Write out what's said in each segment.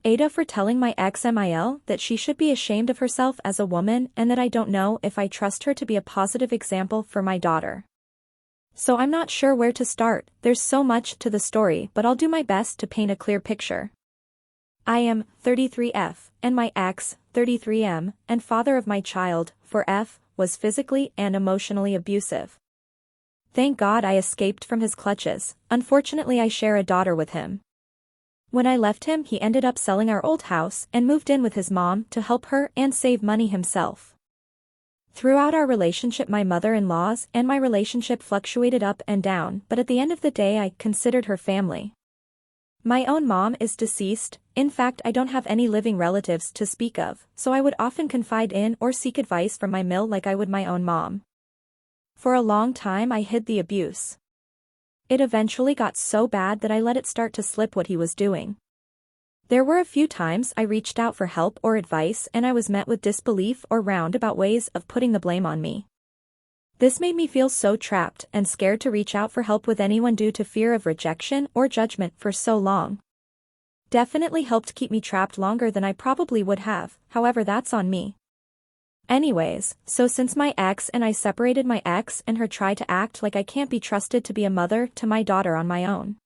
Ada for telling my ex Mil that she should be ashamed of herself as a woman and that I don't know if I trust her to be a positive example for my daughter. So I'm not sure where to start, there's so much to the story but I'll do my best to paint a clear picture. I am 33F, and my ex, 33M, and father of my child, 4F, was physically and emotionally abusive. Thank God I escaped from his clutches, unfortunately I share a daughter with him. When I left him he ended up selling our old house and moved in with his mom to help her and save money himself. Throughout our relationship my mother-in-law's and my relationship fluctuated up and down but at the end of the day I considered her family. My own mom is deceased, in fact I don't have any living relatives to speak of, so I would often confide in or seek advice from my mill like I would my own mom. For a long time I hid the abuse. It eventually got so bad that I let it start to slip what he was doing. There were a few times I reached out for help or advice and I was met with disbelief or roundabout ways of putting the blame on me. This made me feel so trapped and scared to reach out for help with anyone due to fear of rejection or judgment for so long. Definitely helped keep me trapped longer than I probably would have, however that's on me. Anyways, so since my ex and I separated my ex and her tried to act like I can't be trusted to be a mother to my daughter on my own.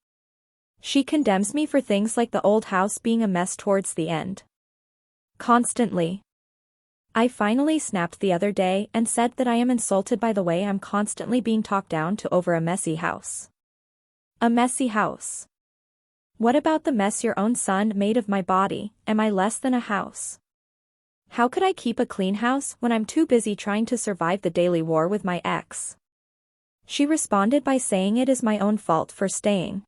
She condemns me for things like the old house being a mess towards the end. Constantly. I finally snapped the other day and said that I am insulted by the way I'm constantly being talked down to over a messy house. A messy house. What about the mess your own son made of my body? Am I less than a house? How could I keep a clean house when I'm too busy trying to survive the daily war with my ex? She responded by saying it is my own fault for staying.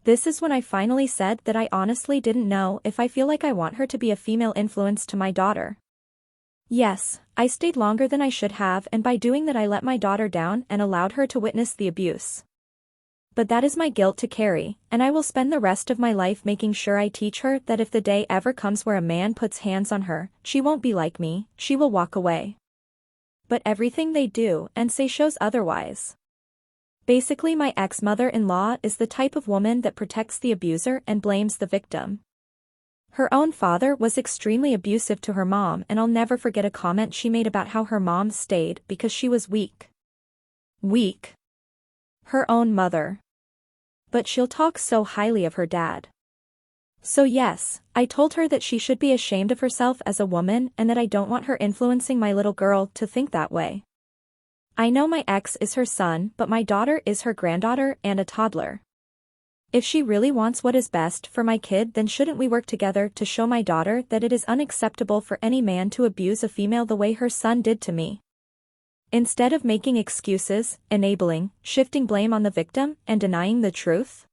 This is when I finally said that I honestly didn't know if I feel like I want her to be a female influence to my daughter. Yes, I stayed longer than I should have and by doing that I let my daughter down and allowed her to witness the abuse. But that is my guilt to carry, and I will spend the rest of my life making sure I teach her that if the day ever comes where a man puts hands on her, she won't be like me, she will walk away. But everything they do and say shows otherwise. Basically my ex-mother-in-law is the type of woman that protects the abuser and blames the victim. Her own father was extremely abusive to her mom and I'll never forget a comment she made about how her mom stayed because she was weak. Weak. Her own mother. But she'll talk so highly of her dad. So yes, I told her that she should be ashamed of herself as a woman and that I don't want her influencing my little girl to think that way. I know my ex is her son but my daughter is her granddaughter and a toddler. If she really wants what is best for my kid then shouldn't we work together to show my daughter that it is unacceptable for any man to abuse a female the way her son did to me? Instead of making excuses, enabling, shifting blame on the victim, and denying the truth?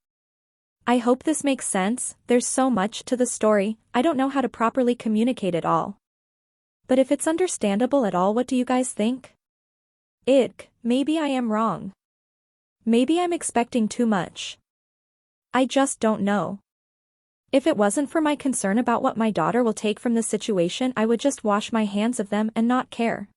I hope this makes sense, there's so much to the story, I don't know how to properly communicate it all. But if it's understandable at all, what do you guys think? Maybe I am wrong. Maybe I'm expecting too much. I just don't know. If it wasn't for my concern about what my daughter will take from the situation I would just wash my hands of them and not care.